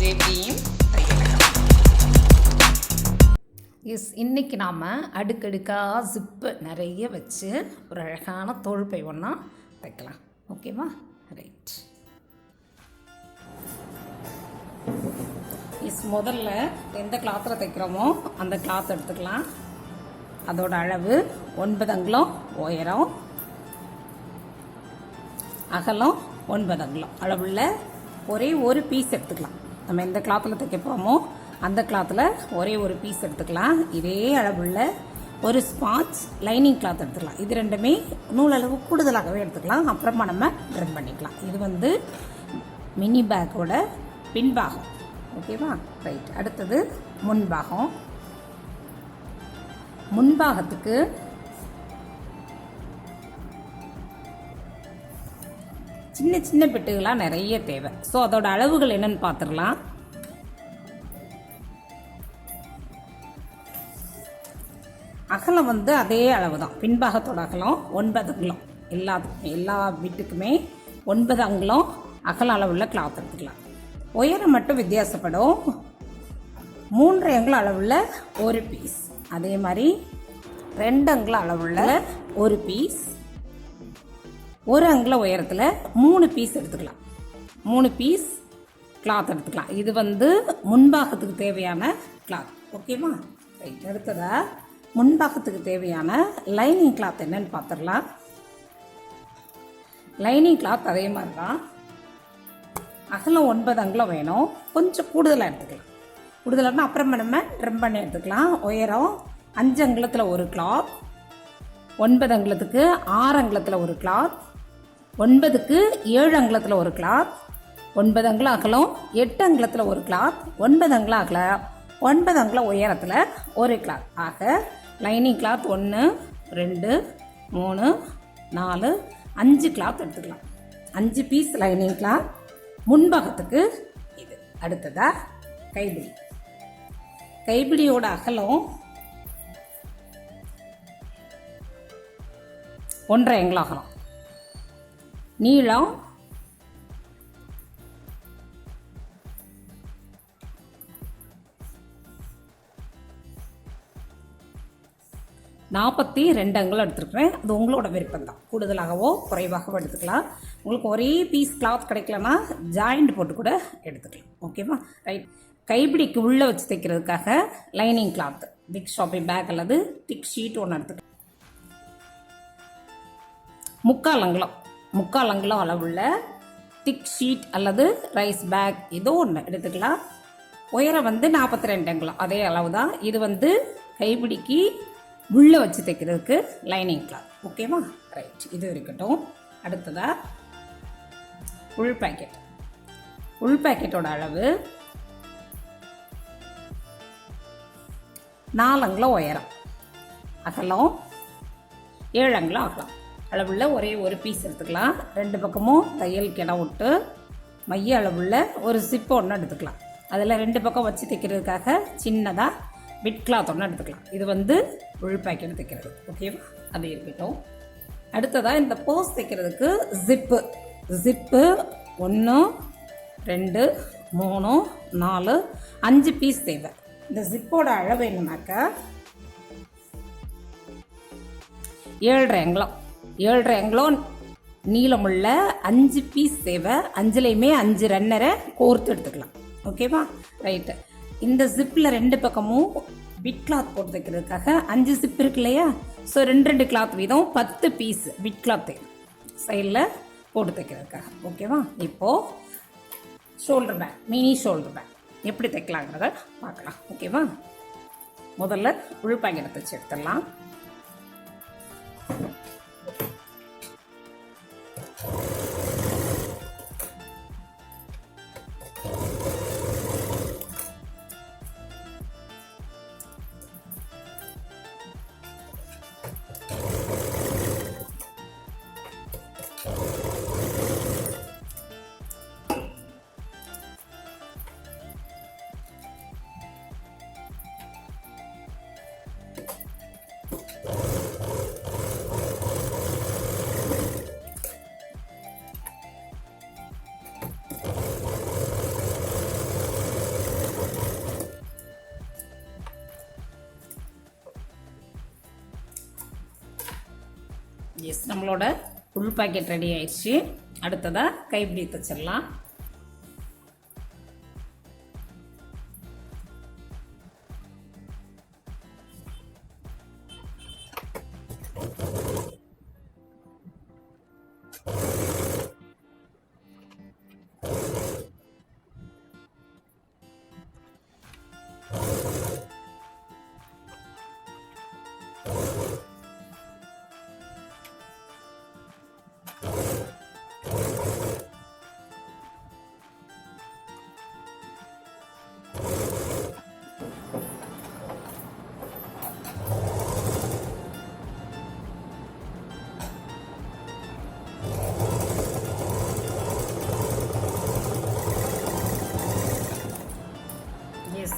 ஜேபியும் இன்றைக்கி நாம் அடுக்கடுக்காக ஜிப்பு நிறைய வச்சு ஒரு அழகான தோள் பை ஒன்றா தைக்கலாம். ஓகேவா? ரைட். முதல்ல எந்த கிளாத்தில் தைக்கிறோமோ அந்த கிளாத் எடுத்துக்கலாம். அதோட அளவு 9 அங்குலம் உயரம், அகலம் 9 அங்குலம் அளவுள்ள ஒரே ஒரு பீஸ் எடுத்துக்கலாம். நம்ம எந்த கிளாத்தில் தைக்க போகிறோமோ அந்த கிளாத்தில் ஒரே ஒரு பீஸ் எடுத்துக்கலாம். இதே அளவுள்ள ஒரு ஸ்பாஞ்ச் லைனிங் கிளாத் எடுத்துக்கலாம். இது ரெண்டுமே நூலளவு கூடுதலாகவே எடுத்துக்கலாம். அப்புறமா நம்ம ட்ரிம் பண்ணிக்கலாம். இது மினி பேக்கோட பின்பாகம். ஓகேவா? ரைட். அடுத்தது முன்பாகம். முன்பாகத்துக்கு சின்ன சின்ன பெட்டுகளாக நிறைய தேவை. ஸோ அதோட அளவுகள் என்னன்னு பார்த்துடலாம். அகலம் அதே அளவு தான். பின்பாகத்தோட அகலம் 9 அங்குலம். எல்லா வீட்டுக்குமே 9 அங்குலம் அகல அளவுள்ள கிளாத் எடுத்துக்கலாம். உயரம் மட்டும் வித்தியாசப்படும். 3 அங்குலம் அளவுள்ள ஒரு பீஸ், அதே மாதிரி 2 அங்குலம் அளவுள்ள ஒரு பீஸ், 1 அங்குல உயரத்தில் 3 பீஸ் எடுத்துக்கலாம். 3 பீஸ் கிளாத் எடுத்துக்கலாம். இது முன்பாகத்துக்கு தேவையான கிளாத். ஓகேவா? ரைட். அடுத்ததாக முன்பாகத்துக்கு தேவையான லைனிங் கிளாத் என்னன்னு பார்த்துடலாம். லைனிங் கிளாத் அதே மாதிரி தான். அகலம் 9 அங்குலம் வேணும். கொஞ்சம் கூடுதலாக எடுத்துக்கலாம். கூடுதலாக அப்புறமா நம்ம ட்ரிம் பண்ணி எடுத்துக்கலாம். உயரம் 5 அங்குலத்தில் ஒரு கிளாத், 9 அங்குலத்துக்கு 6 அங்குலத்தில் ஒரு கிளாத், 9க்கு 7 அங்குலத்தில் ஒரு கிளாத், 9 அங்குலம் அகலம் 8 அங்குலத்தில் ஒரு கிளாத், 9 அங்குலம் அகலம் 9 அங்குலம் உயரத்தில் ஒரு கிளாத். ஆக லைனிங் கிளாத் 1 2 3 4 5 கிளாத் எடுத்துக்கலாம். 5 பீஸ் லைனிங் கிளாத் முன்பாகத்துக்கு இது. அடுத்ததா கைப்பிடி. கைப்பிடியோட அகலம் 1.5 அங்குலம் அகலம், நீளம் 42 அங்குலம் எடுத்துருக்கிறேன். அது உங்களோட விருப்பம் தான். கூடுதலாகவோ குறைவாகவோ எடுத்துக்கலாம். உங்களுக்கு ஒரே பீஸ் கிளாத் கிடைக்கலன்னா ஜாயிண்ட் போட்டு கூட எடுத்துக்கலாம். ஓகேவா? ரைட். கைப்பிடிக்கு உள்ளே வச்சு தைக்கிறதுக்காக lining cloth big shopping bag அல்லது திக் ஷீட் ஒன்று எடுத்துக்கலாம். 3/4 அங்குலம் அளவுள்ள திக் ஷீட் அல்லது ரைஸ் பேக் ஏதோ ஒன்று எடுத்துக்கலாம். உயரம் 42 அங்குலம் அதே அளவு தான். இது கைப்பிடிக்கு உள்ளே வச்சு தைக்கிறதுக்கு லைனிங் கிளாத். ஓகேவா? ரைட். இது இருக்கட்டும். அடுத்ததா உள் பேக்கெட். உள் பேக்கெட்டோட அளவு 4 அங்குலம் உயரம், அகலம் 7 அங்குலம் அகலம் அளவுள்ள ஒரே ஒரு பீஸ் எடுத்துக்கலாம். 2 பக்கமும் தையல் கிடம் விட்டு மைய அளவுள்ள ஒரு சிப்பு ஒன்று எடுத்துக்கலாம். அதில் 2 பக்கம் வச்சு தைக்கிறதுக்காக சின்னதாக பிட் கிளாத் ஒன்று எடுத்துக்கலாம். இது உள் பேக்கெட் தைக்கிறது. ஓகேவா? அது இருக்கட்டும். அடுத்ததாக இந்த போஸ் தைக்கிறதுக்கு ஜிப்பு 1 2 3 4 5 பீஸ் தேவை. இந்த ஜிப்போட அளவு என்னன்னாக்கா 7.5 அங்குலம். 7.5 அங்குலம் நீளமுள்ள 5 பீஸ் தேவை. 5லையுமே 5 ரன்னரை கோர்த்து எடுத்துக்கலாம். ஓகேவா? ரைட்டு. இந்த ஜிப்பில் 2 பக்கமும் பிட் கிளாத் போட்டு தைக்கிறதுக்காக 5 ஜிப் இருக்கு இல்லையா? ஸோ 2 கிளாத் வீதம் 10 பீஸ் பிட் கிளாத் சைடில் போட்டு தைக்கிறதுக்காக. ஓகேவா? இப்போது shoulder bag, mini shoulder bag எப்படி தைக்கலாங்கிறத பார்க்கலாம். ஓகேவா? முதல்ல உள் பேக்கெட்டை தைச்சு எடுத்துடலாம். நம்மளோட ஃபுல் பாக்கெட் ரெடி ஆயிடுச்சு. அடுத்ததாக கைப்பிடி தைச்சிடலாம்.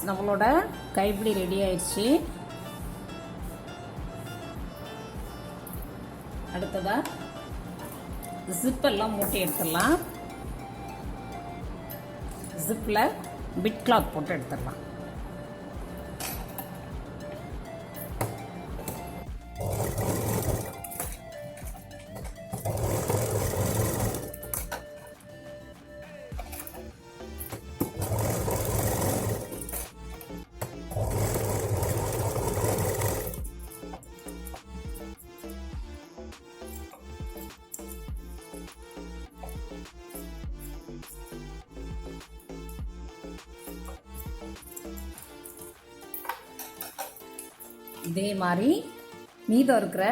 நம்மளோட கைப்பிடி ரெடி ஆயிடுச்சு. அடுத்ததா ஜிப்பெல்லாம் மூட்டி எடுத்துடலாம். ஜிப்பில் பிட் கிளாத் போட்டு எடுத்துடலாம். இதே மாதிரி மீதம் இருக்கிற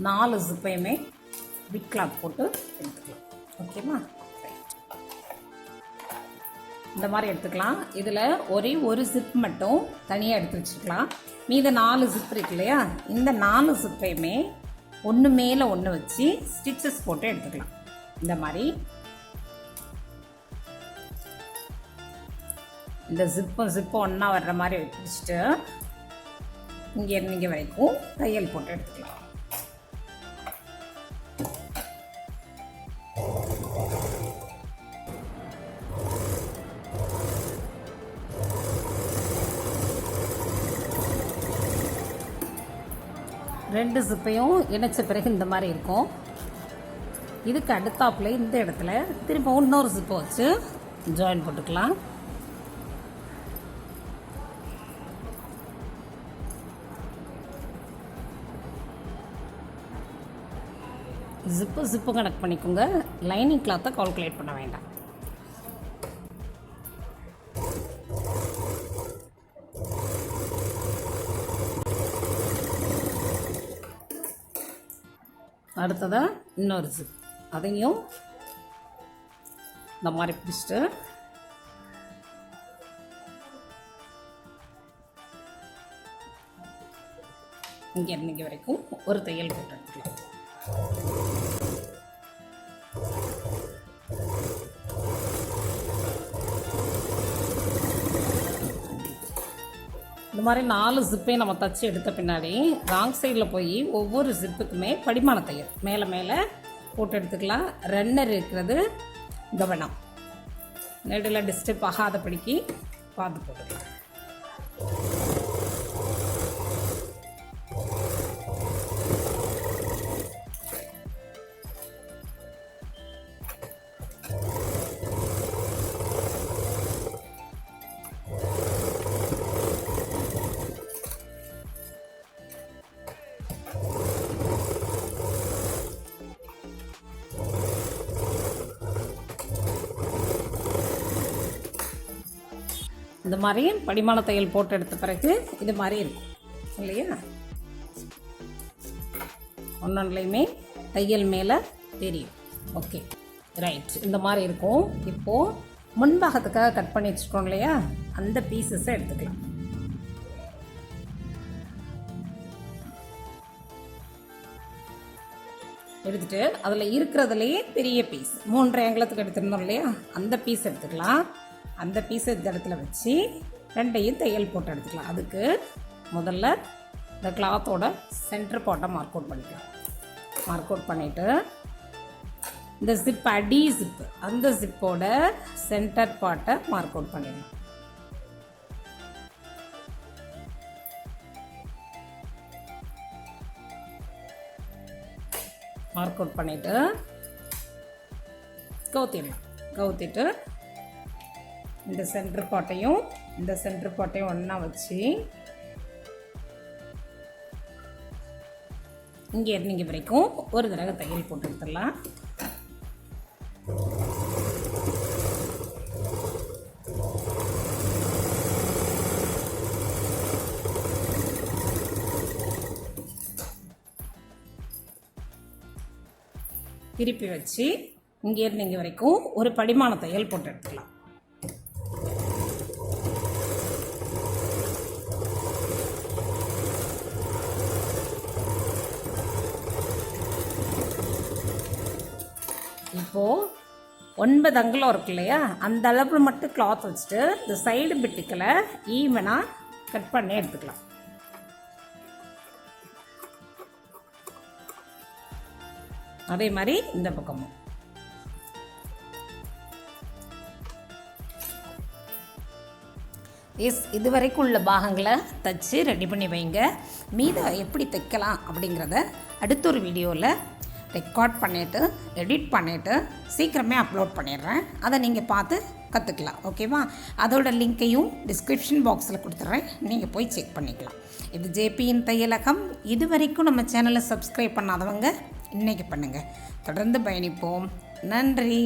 4 ஜிப்பையுமே பிட் கிளாத் போட்டு எடுத்துக்கலாம். ஓகேவா? இந்த மாதிரி எடுத்துக்கலாம். இதில் ஒரே ஒரு ஜிப் மட்டும் தனியாக எடுத்து வச்சுக்கலாம். மீத 4 ஜிப் இருக்கு இல்லையா, இந்த 4 ஜிப்பையுமே ஒன்று மேலே ஒன்று வச்சு ஸ்டிச்சஸ் போட்டு எடுத்துக்கலாம். இந்த மாதிரி இந்த ஜிப்பு ஒன்றா வர்ற மாதிரி வச்சுட்டு இங்கே வரைக்கும் தையல் போட்டு எடுத்துக்கலாம். ரெண்டு ஜிப்பையும் இணைச்ச பிறகு இந்த மாதிரி இருக்கும். இதுக்கு அடுத்தாப்புல இந்த இடத்துல திரும்ப இன்னொரு ஜிப்பை வச்சு ஜாயின் போட்டுக்கலாம். ஜிப்பு கனெக்ட் பண்ணிக்கோங்க. லைனிங் கிளாத்தை கால்குலேட் பண்ண வேண்டாம். அடுத்ததாக இன்னொரு ஜிப், அதையும் இந்த மாதிரி பிடிச்சிட்டு இங்கே வரைக்கும் ஒரு தையல் போட்டு எடுத்துக்கலாம். இந்த மாதிரி 4 ஜிப்பையும் நம்ம தச்சு எடுத்த பின்னாடி ராங் சைடில் போய் ஒவ்வொரு ஜிப்புக்குமே படிமான தையல் மேலே போட்டு எடுத்துக்கலாம். ரன்னர் இருக்கிறது கவனம், நடுவில் டிஸ்டர்ப் ஆகாதபடிக்கு பார்த்து போட்டுக்கலாம். இந்த மாதிரி படிமான தையல் போட்டு எடுத்த பிறகு இது மாதிரி இருக்கும் இல்லையா, ஒன்னொன்றுலையுமே தையல் மேலே தெரியும். ஓகே ரைட், இந்த மாதிரி இருக்கும். இப்போது முன்பாகத்துக்காக கட் பண்ணி வச்சுருக்கோம் இல்லையா, அந்த பீசஸை எடுத்துக்கலாம். எடுத்துகிட்டு அதில் இருக்கிறதுலையே பெரிய பீஸ் 3 அங்குலத்துக்கு எடுத்துருந்தோம் இல்லையா, அந்த பீஸ் எடுத்துக்கலாம். அந்த பீஸை இந்த இடத்துல வச்சு ரெண்டையும் தையல் போட்டு எடுத்துக்கலாம். அதுக்கு முதல்ல இந்த கிளாத்தோட சென்டர் பார்ட்டை மார்க் அவுட் பண்ணிக்கலாம். மார்க் அவுட் பண்ணிவிட்டு இந்த ஜிப் அடி ஜிப்பு, அந்த ஜிப்போட சென்டர் பார்ட்டை மார்க் அவுட் பண்ணிடலாம். மார்க் அவுட் பண்ணிவிட்டு கவுத்திடலாம். கவுத்திட்டு இந்த சென்டர் பாட்டையும் ஒன்றா வச்சு இங்கே இங்கே வரைக்கும் ஒரு தடவை தையல் போட்டு எடுத்துடலாம். திருப்பி வச்சு இங்கேருந்து இங்கே வரைக்கும் ஒரு படிமான தையல் போட்டு எடுத்துக்கலாம். இப்போது 9 அங்குலம் இருக்கு இல்லையா, அந்த அளவில் மட்டும் கிளாத் வச்சுட்டு இந்த சைடு பிட்டுக்களை ஈவனாக கட் பண்ணி எடுத்துக்கலாம். அதே மாதிரி இந்த பக்கமும் இது வரைக்கும் உள்ள பாகங்களை தைச்சி ரெடி பண்ணி வைங்க. மீதை எப்படி தைக்கலாம் அப்படிங்கிறத அடுத்த ஒரு வீடியோவில் ரெக்கார்ட் பண்ணிவிட்டு எடிட் பண்ணிவிட்டு சீக்கிரமே அப்லோட் பண்ணிடுறேன். அதை நீங்கள் பார்த்து கற்றுக்கலாம். ஓகேவா? அதோட லிங்க்கையும் டிஸ்கிரிப்ஷன் பாக்ஸில் கொடுத்துட்றேன், நீங்கள் போய் செக் பண்ணிக்கலாம். இது ஜேபியின் தையலகம். இது வரைக்கும் நம்ம சேனலை சப்ஸ்கிரைப் பண்ணாதவங்க இன்றைக்கி பண்ணுங்கள். தொடர்ந்து பயணிப்போம். நன்றி.